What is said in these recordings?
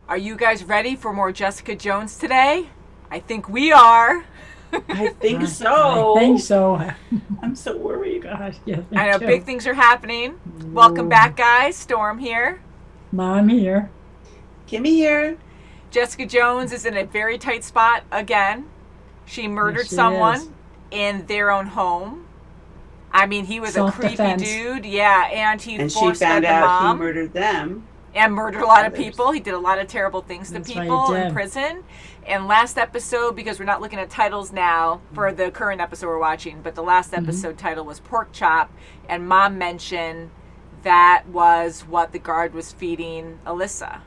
Are you guys ready for more Jessica Jones today? I think we are. I think so. I think so. I'm so worried. Gosh, yeah, I know too. big things are happening. Welcome back, guys. Storm here. Mom here. Kimmy here. Jessica Jones is in a very tight spot again. She murdered Yes, she someone is. in their own home. I mean, he was a creepy Self-defense. dude. Yeah, and he And she force found fed the out mom. he murdered them. And murdered a lot of Others. people. He did a lot of terrible things to That's right, he people in did. prison. And last episode, because we're not looking at titles now for the current episode we're watching, but the last episode title was Pork Chop, and Mom mentioned that was what the guard was feeding Alyssa.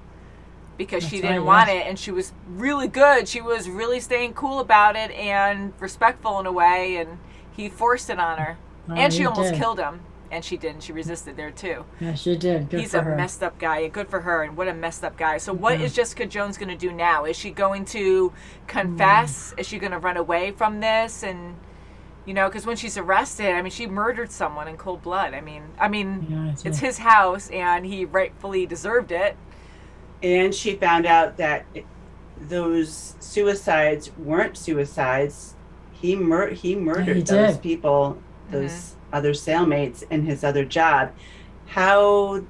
Because she That's didn't right, want yes. it, and she was really good. She was really staying cool about it and respectful in a way, and he forced it on her. Oh, And she he almost did. killed him. And she didn't. She resisted there too. Yeah, she did. Good He's for a her. messed up guy. Good for her, and what a messed up guy. So what Yeah. is Jessica Jones going to do now? Is she going to confess? Is she going to run away from this? And, you know, because when she's arrested, I mean, she murdered someone in cold blood. I mean, Yeah, it's his house, and he rightfully deserved it. And she found out that those suicides weren't suicides. He murdered those did. people, those other cellmates in his other job. How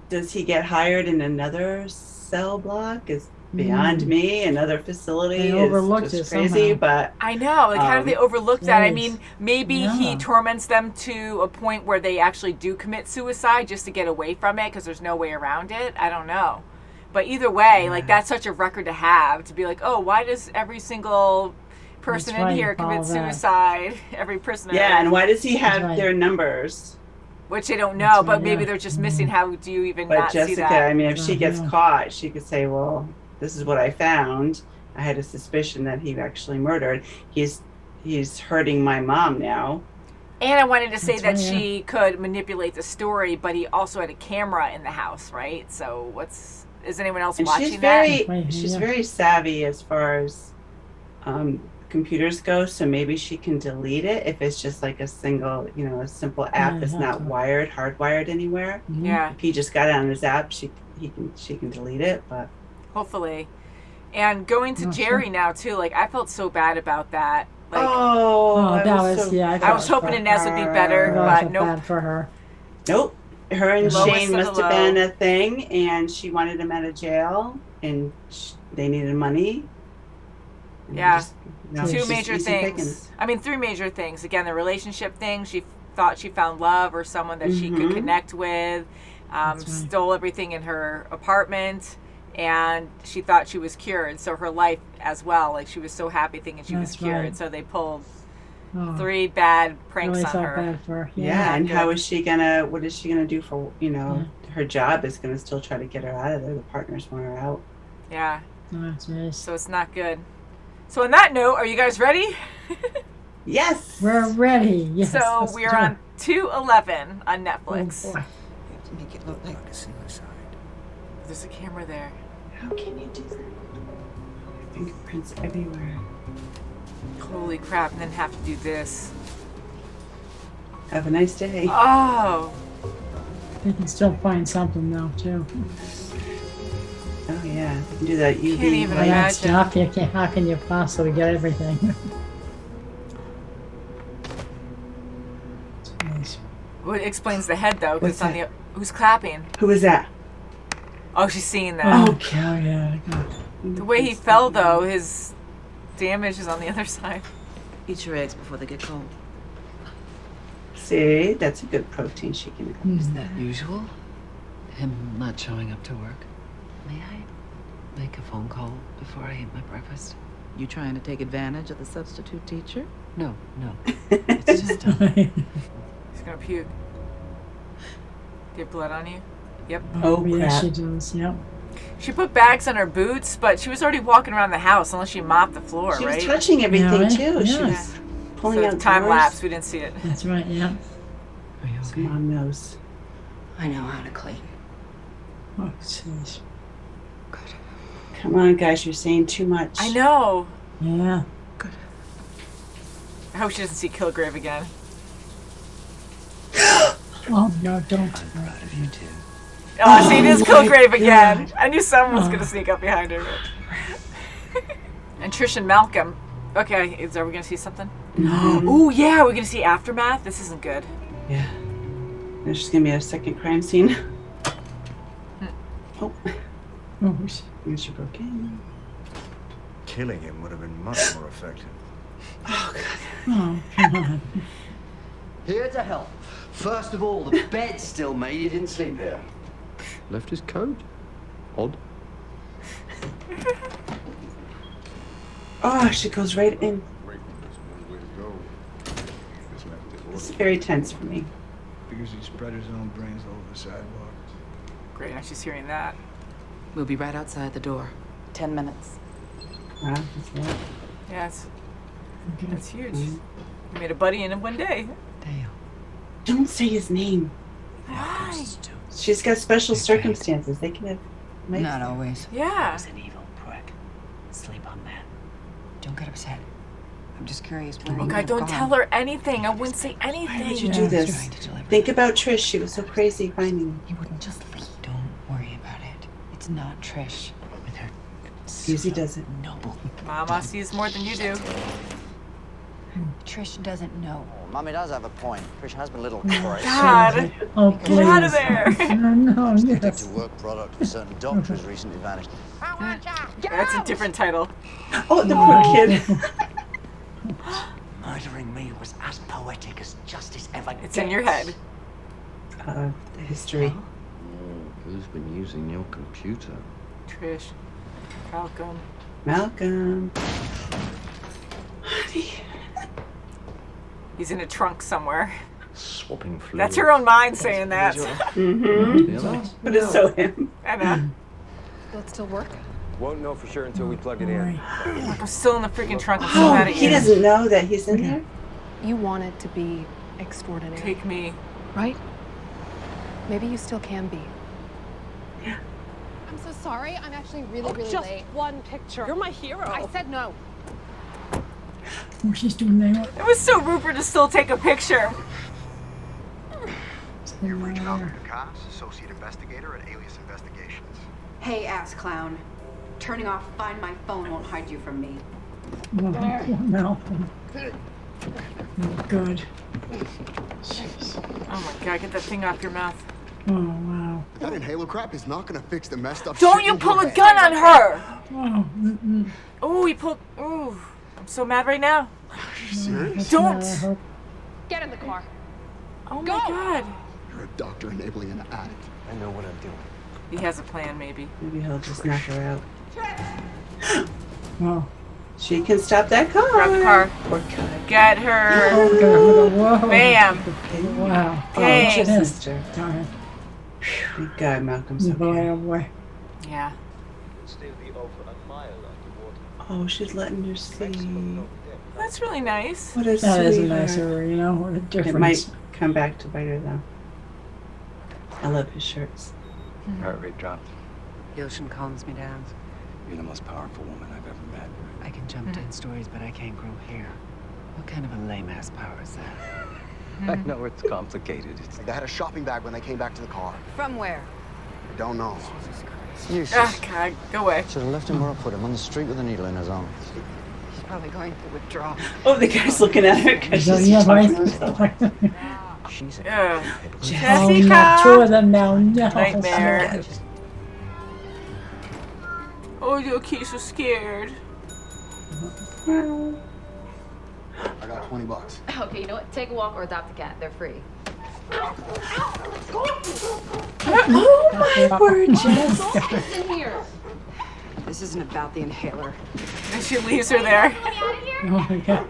does he get hired in another cell block is beyond me. Another facility They overlooked is it just crazy, somehow. but I know. Like, how do they overlook that? I Jeez. mean, maybe he Yeah. torments them to a point where they actually do commit suicide just to get away from it because there's no way around it. I don't know. But either way, like, that's such a record to have, to be like, oh, why does every single person That's in right, here follow commit that. suicide? Every prisoner. yeah, and why does he have right. their numbers? Which they don't know, That's but right, maybe yeah. they're just missing. How do you even But not see Jessica, that? I mean, if she gets Yeah. caught, she could say, well, this is what I found. I had a suspicion that he actually murdered. He's hurting my mom now. And I wanted to say That's that right, yeah. she could manipulate the story, but he also had a camera in the house, right? So is anyone else And watching she's that? very Right, she's yeah. very savvy as far as computers go, so maybe she can delete it if it's just like a simple app Yeah, that's yeah, not totally. hardwired anywhere. Mhm. Yeah, If he just got it on his app, she can delete it, but hopefully. And going to Oh, Jerry sure. now too, like I felt so bad about that. Like I that was was- so yeah, I I thought was it was hoping bad. Inez would be better, Well, I but felt nope. bad for her. Nope. Her and Lowest Shane of must the have been low. a thing, and she wanted him out of jail, and they needed money. And Yeah. it's Two just major easy things. pickings. I mean, three major things. Again, the relationship thing. She thought she found love or someone that she could Mhm. connect with. That's right. Stole everything in her apartment, and she thought she was cured. So her life as well. Like she was so happy thinking she was That's cured. right. So they pulled Oh, three bad pranks really on felt her. bad for her. Yeah, and good. how is she gonna? What is she gonna do for? Her job is gonna still try to get her out of there. The partners want her out. Yeah. Oh, jeez. So it's not good. So on that note, are you guys ready? Yes. We're ready. Yes, So let's we're do on it. 211 on Oh, Netflix. boy. To make it look like a suicide. There's a camera there. How can you do that? Fingerprints everywhere. Holy crap! And then have to do this. Have a nice day. Oh. We can still find something though too. Oh yeah, you can do that UV Can't even light. That imagine. stuff. How can you possibly get everything? Jeez. Well, it explains the head though, because What's on the who's clapping. Who is that? Oh, she's seeing that. Oh, yeah. The way he fell though, his damage is on the other side. Eat your eggs before they get cold. See, that's a good protein she can have. Is that usual? Him not showing up to work? May I make a phone call before I eat my breakfast? You trying to take advantage of the substitute teacher? No. It's just He's gonna puke. Do you have blood on you? Yep. Oh, yeah, crap. she does. Yep. She put bags on her boots, but she was already walking around the house unless she mopped the floor, She right? was touching everything Yeah, right? too. She Yeah. was pulling So out time drawers. lapse, we didn't see it. That's right. Yeah. Are you So okay? Mom knows. I know how to clean. Oh, jeez. Good. Come on, guys, you're saying too much. I know. Yeah. I hope she doesn't see Kilgrave again. Oh no, don't. I'm proud of you too. Oh, see, it is Kilgrave again. I knew someone was going to sneak up behind her. And Trish and Malcolm. Okay, are we going to see something? No. Ooh, yeah, we're going to see Aftermath. This isn't good. Yeah. There's just gonna be a second crime scene. Oh. Here's your broke in. Killing him would have been much more effective. Oh, God. Oh, come on. Here to help. First of all, the bed's still made. You didn't sleep here. Left his coat? Odd. Oh, she goes right in. It's very tense for me. Because he spread his own brains all over the sidewalk. Great, now she's hearing that. We'll be right outside the door. 10 minutes. Wow, that's a lot. Yeah, that's huge. You made a buddy in one day. Dale. Don't say his name. Why? She's got special circumstances. They can have. Not always. Yeah. He's an evil prick. Sleep on that. Don't get upset. I'm just curious where Oh, God, don't tell her anything. I wouldn't say anything. Why would you do this? Think about Trish. She was so crazy finding him. He wouldn't just leave. Don't worry about it. It's not Trish. With her Usually does it. noble. Mama sees more than you do. Trish doesn't know. Mummy does have a point. Trish has been a little crazy. God, Oh, get please. out of there. No, yes. To work product for certain doctors recently vanished. That's a different title. Oh, the poor kid. Murdering me was as poetic as justice ever It's in your head. The history. Who's been using your computer? Trish. Malcolm. Malcolm. Honey. He's in a trunk somewhere. Swapping fluids. That's her own mind saying that. Mm-hmm. The other? But it's so him. I know. Will it still work? Won't know for sure until we plug it in. I'm still in the freaking trunk. I'm so Oh, mad at he you. doesn't know that he's in there? You want it to be extraordinary, Take me. right? Maybe you still can be. I'm so sorry. I'm actually really Just late. one picture. You're my hero. I said no. Oh, she's doing that. It was so Rupert to still take a picture. You've reached Malcolm Ducasse, Associate Investigator at Alias Investigations. Hey, ass clown. Turning off Find My Phone won't hide you from me. Malcolm. Good. Jeez. Oh my God, get that thing off your mouth. Oh, wow. That inhaler crap is not gonna fix the messed up Don't shit you in pull your a head. gun on her! Oh, Oh, he pulled. Ooh, I'm so mad right now. Are you serious? Don't! Get in the car. Oh my God. You're a doctor enabling an addict. I know what I'm doing. He has a plan, maybe. Maybe he'll just knock her out. Oh. She can stop that car. Grab the car. Or cut. Get her. Oh, God. Whoa. Bam. Wow. Dang. Oh, sister. Darn. Thank God Malcolm's okay. Boy, oh, boy. Yeah. Still be over a mile underwater. Oh, she's letting her see. That's really nice. What a That is a sweetheart. nicer, you know, what a It difference. might come back to bite her though. I love his shirts. Heart rate dropped. The ocean calms me down. You're the most powerful woman I've ever met. I can jump 10 stories, but I can't grow hair. What kind of a lame-ass power is that? I know it's complicated. They had a shopping bag when they came back to the car. From where? I don't know. Useless. Ah, God, go away. Should have left him where I put him, on the street with a needle in his arm. He's probably going through withdrawal. Oh, the guy's looking at her because So, she's yeah, talking right. to herself. She's a Ugh. Oh, Jessica! no, two of them now. No. Nightmare. Oh, your kid's so scared. I got $20. Okay, you know what? Take a walk or adopt a cat. They're free. Oh, my word, Jess. It's in here. This isn't about the inhaler. And she leaves her there. Oh, my God.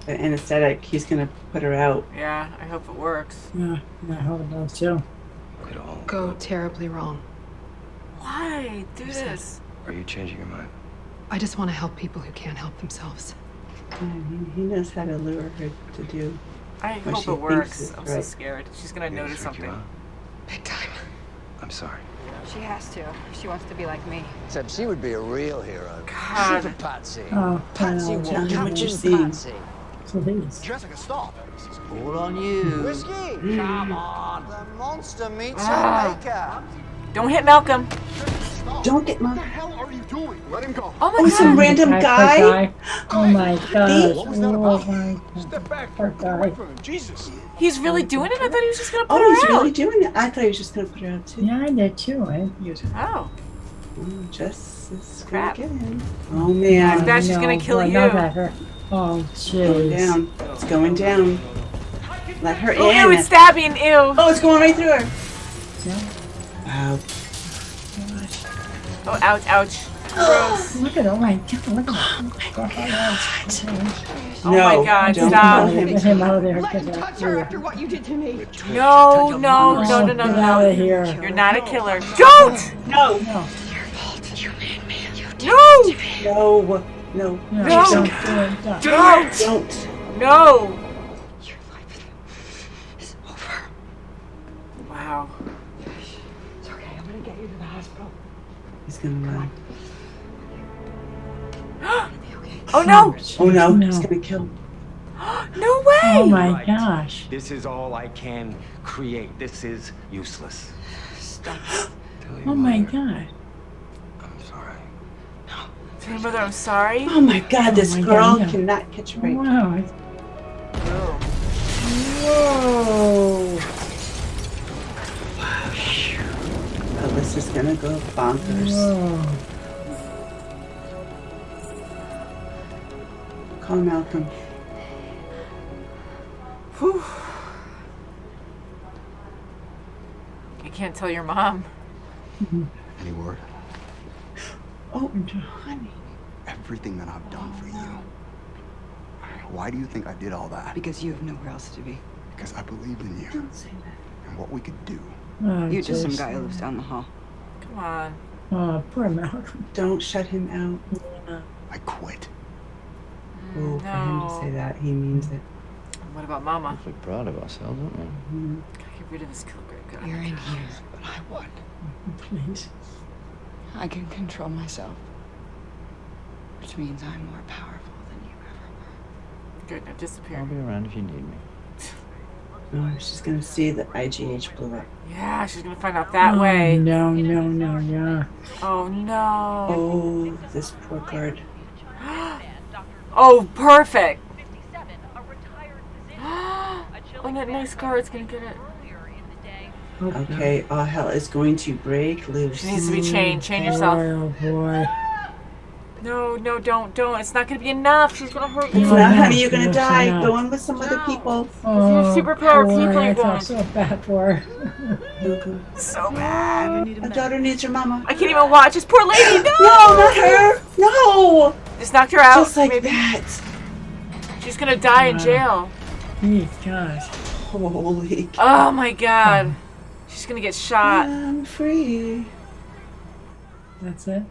The anesthetic, he's gonna put her out. Yeah, I hope it works. Yeah, I hope it does too. Could all Go terribly wrong. Why do this? Are you changing your mind? I just want to help people who can't help themselves. He knows how to lure her to do. I what hope she it thinks works. is I'm so right. scared. She's gonna Maybe notice freak you something. out? Big time. I'm sorry. She has to. She wants to be like me. Except she would be a real hero. God. Super Patsy. Oh, Patsy I know, will tell me what Captain you're seeing. Patsy. Please. Jessica, stop. All on you. Whiskey! Come on. The monster meets Ah. her maker. Don't hit Malcolm. Don't get What my. the hell are you doing? Let him go. Oh my Oh, god. some random guy. Oh my gosh. What was that Oh about? my god. Step back. Poor Get away guy. from him. Jesus. He's really doing it? I thought he was just gonna put Oh, her he's out. really doing it. I thought he was just gonna put her out too. Yeah, I did too. I used it. Oh. Oh, Jess is Crap. gonna get him. Oh man. Bad she's gonna kill you. Not at her. Oh, Going jeez. down. It's going down. Let her Oh, in. ew, it's stabbing. Ew. Oh, it's going right through her. Yeah. Wow. Oh, ouch, ouch. Gross. Look at, oh my god, look at that. Oh No, my god, don't stop. kill him. Get him out of there. Let Get him out touch of her here. after what you did to me. No, no, no, no, no, Get out no. of here. You're not a killer. Don't! No. No. No! No. No. No. No. Don't do it. Don't. Don't! Don't. No! Wow. It's okay. I'm gonna get you to the hospital. He's gonna run. Oh no! Oh no. No. He's gonna kill. No way! Oh my gosh. This is all I can create. This is useless. Stop. Oh my god. I'm sorry. Tell your mother I'm sorry. Oh my god, this my girl God, no. cannot catch a break. Wow. Whoa. Alyssa's gonna go bonkers. Whoa. Call Malcolm. Whew. You can't tell your mom. Any word? Oh, honey. Everything that I've done for you. Why do you think I did all that? Because you have nowhere else to be. Because I believed in you Don't say that. and what we could do. Oh, You're just some jeez. guy who lives down the hall. Come on. Oh, poor Malcolm. Don't shut him out. I quit. Oh, for him to No. say that, he means it. What about Mama? Awfully proud of ourselves, aren't we? Gotta get rid of this Kilgrave guy. You're in here, but I won. Please. I can control myself. Which means I'm more powerful than you ever Good, now disappear. I'll be around if you need me. Oh, she's gonna see that IGH blew up. Yeah, she's gonna find out that Oh, way. No, no, no, yeah. Oh no. Oh, this poor guard. Oh, perfect. Oh, that nice guard's gonna get it. Okay, all hell is going to break loose. She needs to be chained. Chain yourself. Oh boy. No, no, don't. It's not gonna be enough. She's gonna hurt It's you. not, honey, you're gonna Yes, die. I know. Go in with some other people. Oh, superpower boy, people I are feel going. so bad for her. So bad. My daughter needs her mama. I can't even watch this poor lady. No, No, not her. No. Just knocked her out. Just like maybe. that. She's gonna die in jail. Gee, gosh. Holy cow. Oh my god. She's gonna get shot. I'm free. That's it?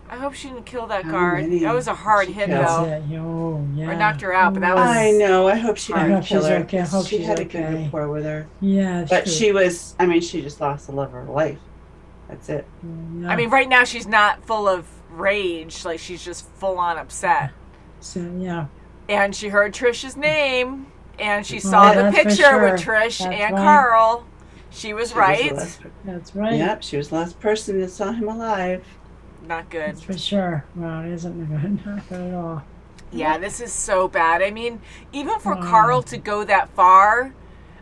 I hope she didn't kill that How guard. many That was a hard she hit killed? That's though. it. Oh, yeah. Or knocked her out, but that was. I know. I hope she I didn't hope kill she's her. okay. I hope She she's had a good okay. rapport with her. Yeah, But true. she was, I mean, she just lost the love of her life. That's it. Yeah. I mean, right now she's not full of rage. Like she's just full on upset. So, yeah. And she heard Trish's name, and she saw the that's for picture sure. with Trish That's and right. Carl. She was She was right. the last- That's right. Yep, she was the last person that saw him alive. Not good. That's for sure. Well, it isn't good. Not good at all. Yeah, this is so bad. I mean, even for Oh. Karl to go that far,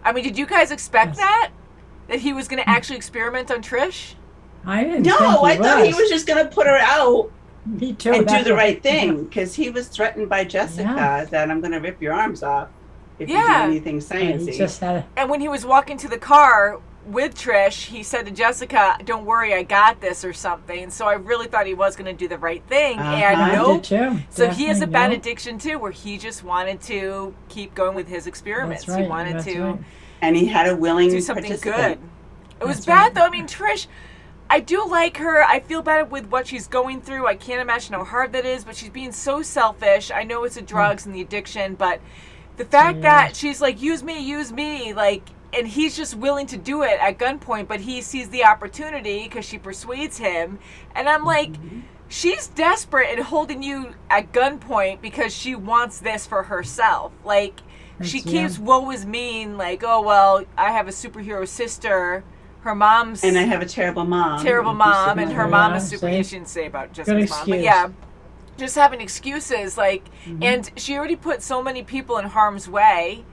I mean, did you guys expect Yes. that? That he was going to actually experiment on Trish? I didn't No, think I thought he was just going to put her out Me too. and do That's the what- right thing because he was threatened by Jessica Yeah. that I'm going to rip your arms off if Yeah. you do anything Yeah, he sciencey. just had And when he was walking to the car with Trish, he said to Jessica, "Don't worry, I got this," or something. So I really thought he was going to do the right thing. And I nope. did too. So he has a Definitely bad no. addiction too, where he just wanted to keep going with his experiments. That's right. He wanted That's to right. And he had a willing do something participant. good. It was That's bad right. though. I mean, Trish, I do like her. I feel bad with what she's going through. I can't imagine how hard that is, but she's being so selfish. I know it's the drugs and the addiction, but the fact that she's like, use me, like, and he's just willing to do it at gunpoint, but he sees the opportunity because she persuades him. And I'm like, she's desperate and holding you at gunpoint because she wants this for herself. Like, she keeps woe is mean, like, oh, well, I have a superhero sister. Her mom's... And I have a terrible mom. And her mom is super... She didn't say about Jessica's mom, but yeah. Just having excuses, like... And she already put so many people in harm's way.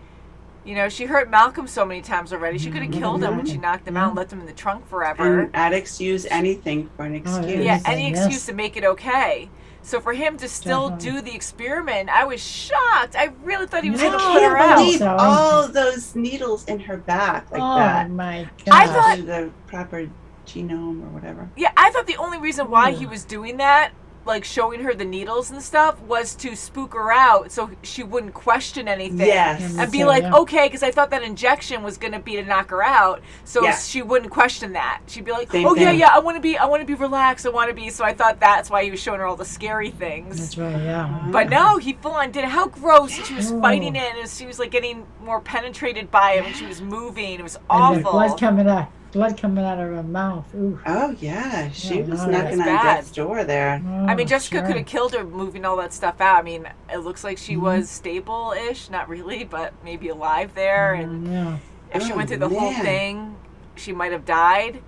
You know, she hurt Malcolm so many times already. She could have killed him when she knocked him out and left him in the trunk forever. And addicts use anything for an excuse. Yeah, any excuse to make it okay. So for him to still do the experiment, I was shocked. I really thought he was going to put her out. I can't believe all those needles in her back like that. Oh my God. I thought the proper genome or whatever. Yeah, I thought the only reason why he was doing that, like showing her the needles and stuff, was to spook her out so she wouldn't question anything. Yes. And be like, okay, because I thought that injection was going to be to knock her out, so she wouldn't question that. She'd be like, yeah, I want to be relaxed, I want to be, so I thought that's why he was showing her all the scary things. That's right, yeah. But no, he full on did it. How gross. And she was fighting it, and she was like getting more penetrated by it when she was moving. It was awful. And the blood coming out of her mouth. Ooh. Oh yeah, she was knocking on death's door there. I mean, Jessica could have killed her moving all that stuff out. I mean, it looks like she was stable-ish, not really, but maybe alive there. And if she went through the whole thing, she might have died.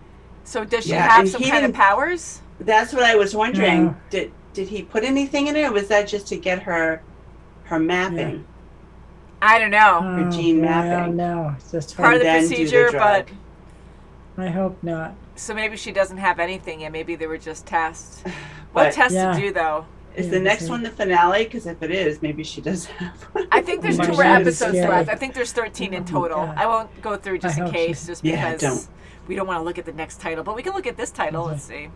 So does she have some kind of powers? That's what I was wondering. Did he put anything in it, or was that just to get her mapping? I don't know. Her gene mapping. I don't know. It's just part of the procedure, but I hope not. So maybe she doesn't have anything yet. Maybe they were just tests. What tests to do, though? Is the next one the finale? Because if it is, maybe she does have one. I think there's 2 more episodes left. I think there's 13 in total. I won't go through just in case, just because we don't want to look at the next title. But we can look at this title. Let's see.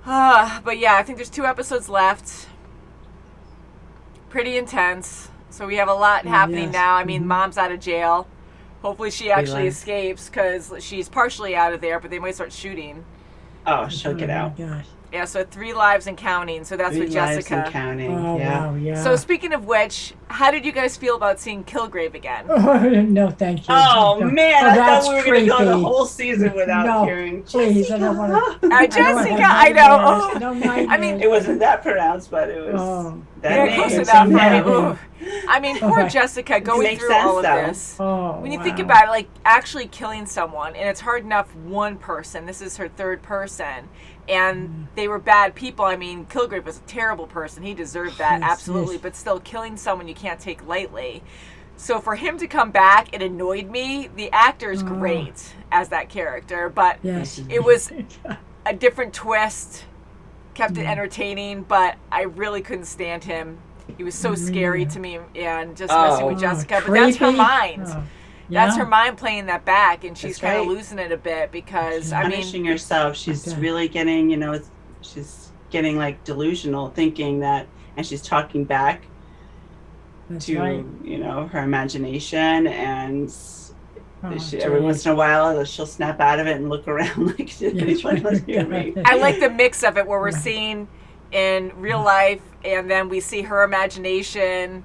But yeah, I think there's 2 episodes left. Pretty intense. So we have a lot happening now. I mean, Mom's out of jail. Hopefully she actually escapes, because she's partially out of there, but they might start shooting. Oh, she'll get out. Gosh. Yeah, so 3 lives and counting. So that's with Jessica. 3 lives and counting. Wow, yeah. So speaking of which, how did you guys feel about seeing Kilgrave again? No, thank you. Oh, man, I that's thought we were going to go the creepy. whole season without hearing please, I don't want to. Jessica, I know. I mean, it wasn't that pronounced, but it was that name. Close enough, right? I mean, poor Jessica going through all of this. When you think about it, like actually killing someone, and it's hard enough one person. This is her 3rd person. And they were bad people. I mean, Kilgrave was a terrible person. He deserved that, absolutely. But still, killing someone you can't take lightly. So for him to come back, it annoyed me. The actor's great as that character, but it was a different twist. Kept it entertaining, but I really couldn't stand him. He was so scary to me, and just messing with Jessica. But that's her mind. That's her mind playing that back, and she's kind of losing it a bit because, she's punishing herself. She's really getting, she's getting like delusional, thinking that, and she's talking back to, her imagination, and every once in a while she'll snap out of it and look around like, did anyone hear me? I like the mix of it where we're seeing in real life, and then we see her imagination,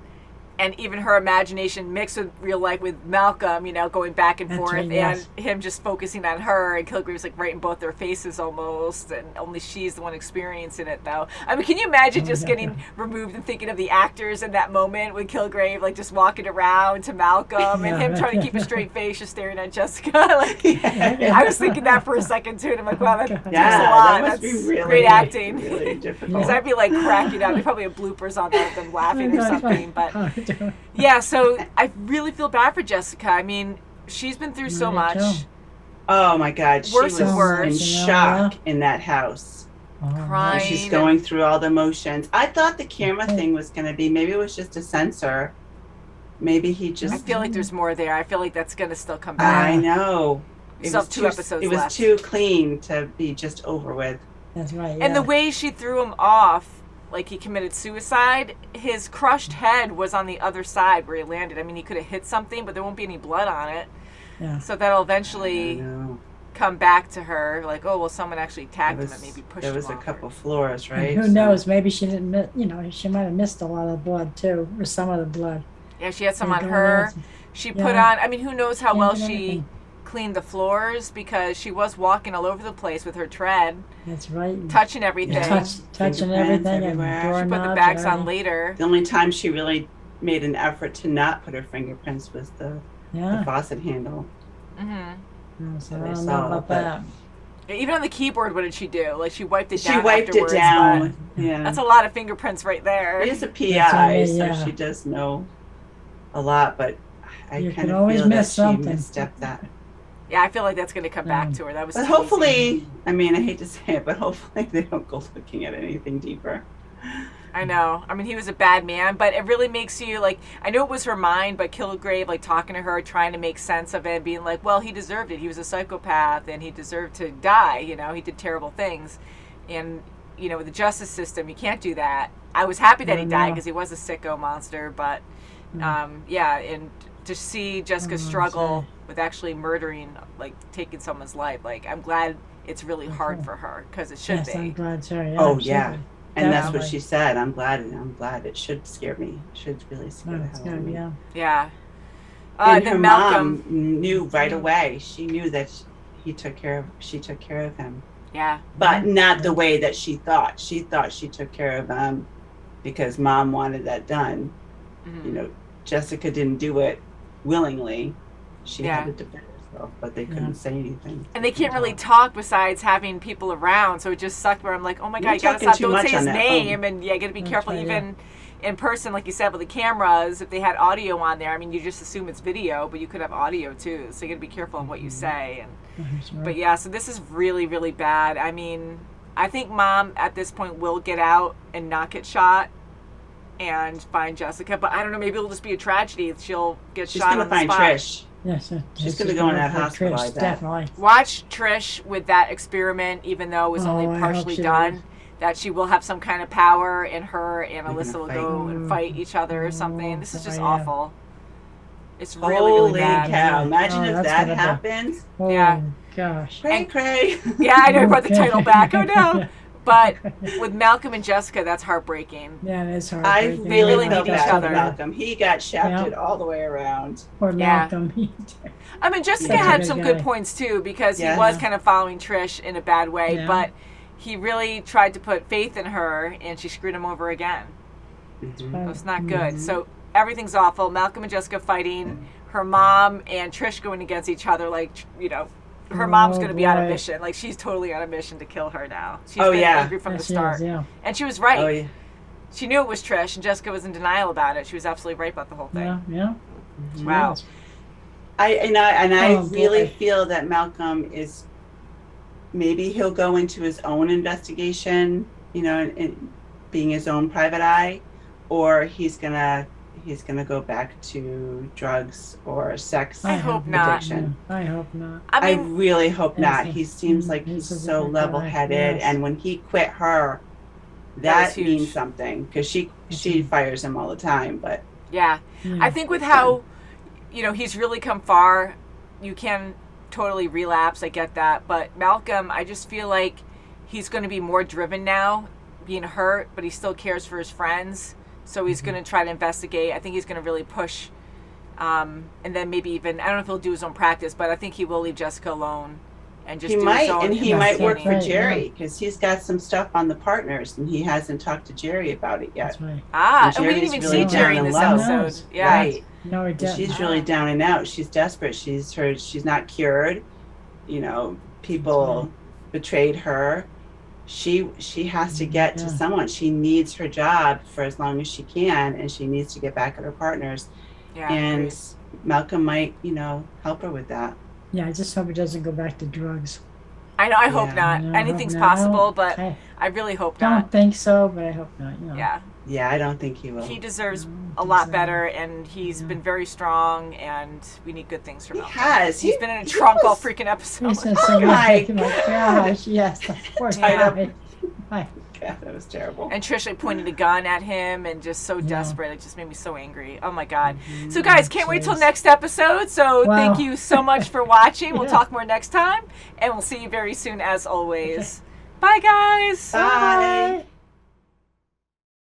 and even her imagination mixed with real life with Malcolm, going back and forth, and him just focusing on her, and Kilgrave's like right in both their faces almost, and only she's the one experiencing it though. I mean, can you imagine just getting removed and thinking of the actors in that moment with Kilgrave like just walking around to Malcolm and him trying to keep a straight face, just staring at Jessica? I was thinking that for a second too, and I'm like, wow, that takes a lot. That must That's be really, great acting. Really difficult. Because I'd be like cracking up. There's probably a bloopers on that of them laughing or something, but. Yeah, so I really feel bad for Jessica. I mean, she's been through so much. Oh my God, she was worse. in shock in that house. Crying. She's going through all the motions. I thought the camera thing was going to be, maybe it was just a sensor. Maybe he just... I feel like there's more there. I feel like that's going to still come back. I know. We still have 2 episodes left. It was too clean to be just over with. That's right, And the way she threw him off, like he committed suicide, his crushed head was on the other side where he landed. I mean, he could have hit something, but there won't be any blood on it. Yeah. So that'll eventually come back to her, like, oh, well, someone actually attacked him and maybe pushed him. There was a couple floors, right? And who knows? Maybe she didn't miss, she might have missed a lot of blood too, or some of the blood. Yeah, she had some on her. She put on, I mean, who knows how well she clean the floors because she was walking all over the place with her tread. That's right. Touching everything. Touching Fingerprints everything. everywhere. And She put the doorknobs bags and on everything. later. The only time she really made an effort to not put her fingerprints was the faucet handle. Mm-hmm. So That I I don't saw, know about but- that. Even on the keyboard, what did she do? Like, she wiped it She down wiped afterwards, it down. Yeah. That's a lot of fingerprints right there. She is a That's what I PI, mean, so yeah. she does know a lot, but I You kind can of always feel that miss she something. misstepped that. Yeah, I feel like that's going to come back to her. That was But teasing. hopefully, I mean, I hate to say it, but hopefully they don't go looking at anything deeper. I know. I mean, he was a bad man, but it really makes you, like, I know it was her mind, but Kilgrave, like, talking to her, trying to make sense of it, being like, well, he deserved it. He was a psychopath, and he deserved to die, you know? He did terrible things. And, you know, with the justice system, you can't do that. I was happy that he died because he was a sicko monster, but, yeah, and to see Jessica struggle with actually murdering, like, taking someone's life, like, I'm glad it's really hard for her, because it should Yes, be. I'm glad. Sorry. Yeah, Oh, it should yeah. be. And that's what Definitely. she said. I'm glad. It should scare me. It should really scare the That's hell out of good. me. Yeah. Yeah. And her then Malcolm. mom knew right away. She knew that she took care of him. Yeah. But not the way that she thought. She thought she took care of him because mom wanted that done. Mm-hmm. You know, Jessica didn't do it willingly. She Yeah. had to defend herself, but they couldn't say anything. And they can't really talk besides having people around, so it just sucked where I'm like, oh my God, You're you gotta talking stop, too don't much say on his that name, phone. and yeah, you gotta be careful right, even in person, like you said, with the cameras, if they had audio on there, I mean, you just assume it's video, but you could have audio too, so you gotta be careful on what you say. And But yeah, so this is really, really bad. I mean, I think mom at this point will get out and not get shot and find Jessica, but I don't know, maybe it'll just be a tragedy. She'll get She's shot gonna on the find spot. Trish. Yes. She's gonna go in that hospital, I bet. Definitely. Watch Trish with that experiment, even though it was Oh, only I hope partially she done, does. that she will have some kind of power, and her and They're Alyssa gonna will fight. go and fight each other or something. This is just yeah. awful. It's really, Holy really bad. cow. Imagine Oh, if that's that gonna be- happens. Oh, Yeah. gosh. Cray. Yeah, I know, I brought the Okay. title back. Oh no. But with Malcolm and Jessica, that's heartbreaking. Yeah, it is hard. I really really felt need each bad for other. Malcolm. He got shafted all the way around. Or Yeah. Malcolm. I mean, Jessica Such a had good some guy. good points too, because Yes. he was kind of following Trish in a bad way, Yeah. but he really tried to put faith in her, and she screwed him over again. So it's not good. So everything's awful. Malcolm and Jessica fighting, her mom and Trish going against each other, like, you know, her mom's Oh, going to be on a boy. mission. Like, she's totally on a mission to kill her now. She's Oh, been yeah. angry from the Yes, she start. is, yeah. And she was right. Oh, yeah. She knew it was Trish, and Jessica was in denial about it. She was absolutely right about the whole thing. Yeah, yeah. Wow. I Oh, really boy. feel that Malcolm is, maybe he'll go into his own investigation, you know, and being his own private eye, or he's gonna go back to drugs or sex I hope not. addiction. I hope not. I I mean, really hope not. Yes, He seems like he's he's a so good guy, level-headed, yes. and when he quit her, That that was huge. means something, because she fires him all the time. But yeah. Yeah. I think with how, you know, he's really come far, you can totally relapse. I get that. But Malcolm, I just feel like he's going to be more driven now, being hurt, but he still cares for his friends. So he's going to try to investigate. I think he's going to really push. And then maybe even, I don't know if he'll do his own practice, but I think he will leave Jessica alone and just he do might, his own and he might work for investigating. Jerry, because he's got some stuff on the partners, and he hasn't talked to Jerry about it yet. That's right. Ah, And and we didn't Jerry's even really see Jerry in down this in love. episode. Yeah. Right. No, he didn't. She's really down and out. She's desperate. She's not cured. You know, people betrayed her. She has to get to someone. She needs her job for as long as she can, and she needs to get back at her partners. Yeah, and agreed. Malcolm might, you know, help her with that. Yeah, I just hope he doesn't go back to drugs. I know, I hope Yeah. not. No, I hope Anything's not. possible, but I I really hope don't not. think so, but I hope not. You know. Yeah. Yeah, I don't think he will. He deserves a lot better, and he's been very strong, and we need good things from him. has. He's been in a trunk all freaking episode. He's just so my my gosh, yes, the poor Yeah. guy. My- God, that was terrible. And Trish like pointed a gun at him and just so desperate. It just made me so angry. Oh my God. So guys, can't wait till Jeez. next episode. So Wow. thank you so much for watching. We'll Yeah. talk more next time, and we'll see you very soon as always. Bye guys. Bye.